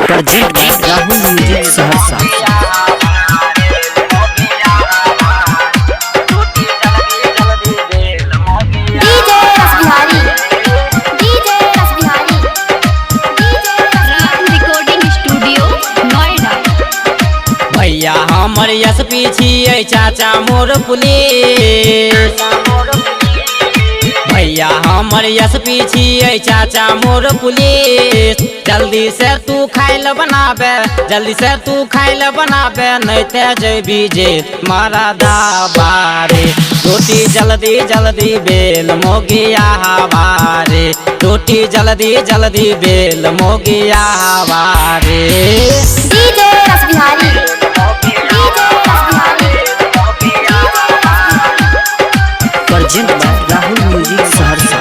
Present Rahul music Saharsa. भैया हमर SP छियै चाचा मोर पुलिस। भैया हमर एसपी छियै चाचा मोर पुलिस। जल्दी से तू खाइल बनाबे, जल्दी से तू खाइल बनाबे, नहीं ते जैबी जेल मारा दाबारे। रोटी जल्दी जल्दी बेल मोगिया हवारे, रोटी जल्दी जल्दी बेल मोगिया हवारे। Present Rahul music Saharsa.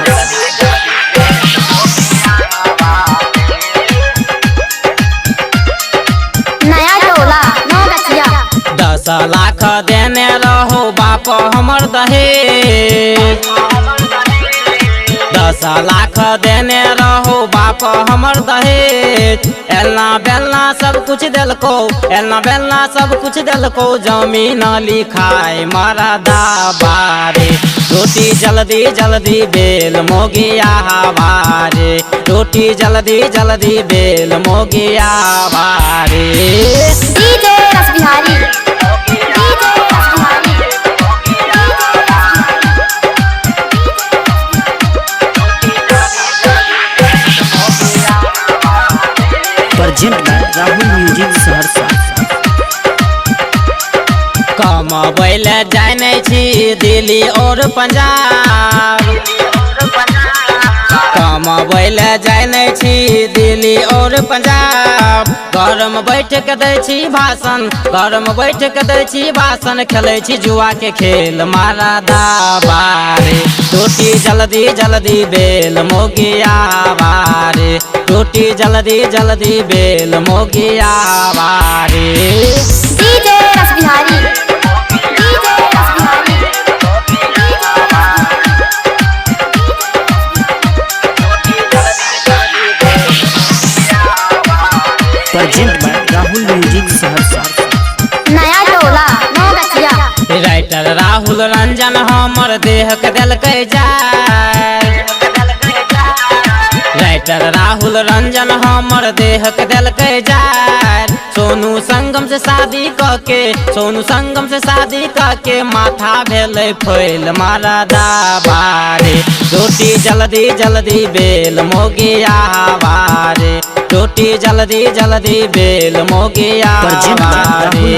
नया टोला 9 गछिया 10 लाख देने रहो बाप हमर दहेज। 10 लाख देने रहो बाप हमर दहेज। एलना बेलना सब कुछ दिलको, एलना बेलना सब कुछ दिलको, जमीन लिखाई मारा दाबारे। रोटी जल्दी जल्दी बेल मोगिया हवारे, रोटी जल्दी जल्दी बेल मोगिया हवारे। Present Rahul music Saharsa. कमबै ले जाने छी दिल्ली और पंजाब, कमबै ले जाने छी दिल्ली और पंजाब। घर में बैठ के दै छी भाषण, घर में बैठ के दै छी भाषण, खेलै छी जुआ के खेल मारा दाबारे। रोटी जल्दी जल्दी बेल मोगिया हवारे, रोटी जल्दी जल्दी बेल मोगिया हवारे। Present Rahul music Saharsa. नया टोला 9 गछिया राइटर राहुल रंजन हमर देह के दिलकै जाय। राइटर राहुल रंजन हमर देह के दिलकै जाय। सोनू संगम से शादी करके, सोनू संगम से शादी करके, माथा भेलै फैल मारा दाबारे। रोटी जल्दी जल्दी बेल मोगिया हवारे, रोटी जल्दी जल्दी बेल मोगिया हवारे।